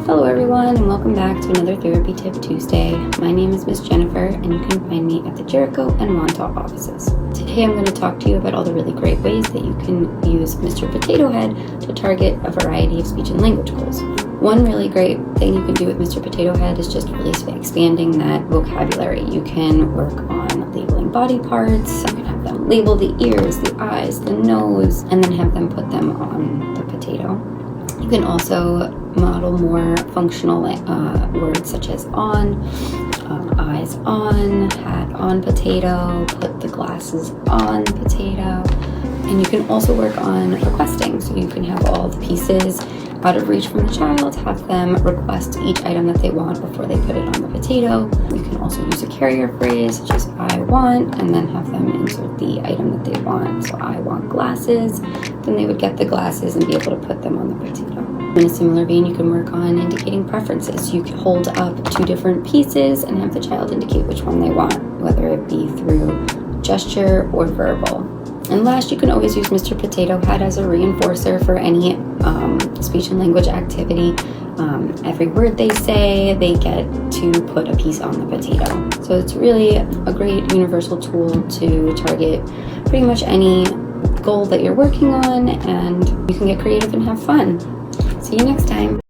Hello everyone, and welcome back to another Therapy Tip Tuesday. My name is Miss Jennifer, and you can find me at the Jericho and Montauk offices. Today I'm going to talk to you about all the really great ways that you can use Mr. Potato Head to target a variety of speech and language goals. One really great thing you can do with Mr. Potato Head is just really expanding that vocabulary. You can work on labeling body parts. You can have them label the ears, the eyes, the nose, and then have them put them on the potato. You can also model more functional words such as on, eyes on, hat on potato, put the glasses on potato. And you can also work on requesting, so you can have all the pieces out of reach from the child, have them request each item that they want before they put it on the potato. You can also use a carrier phrase such as I want, and then have them insert the item that they want. So I want glasses, then they would get the glasses and be able to put them on the potato. In a similar vein, you can work on indicating preferences. You can hold up two different pieces and have the child indicate which one they want, whether it be through gesture or verbal. And last, you can always use Mr. Potato Head as a reinforcer for any speech and language activity. Every word they say, they get to put a piece on the potato. So it's really a great universal tool to target pretty much any goal that you're working on, and you can get creative and have fun. See you next time.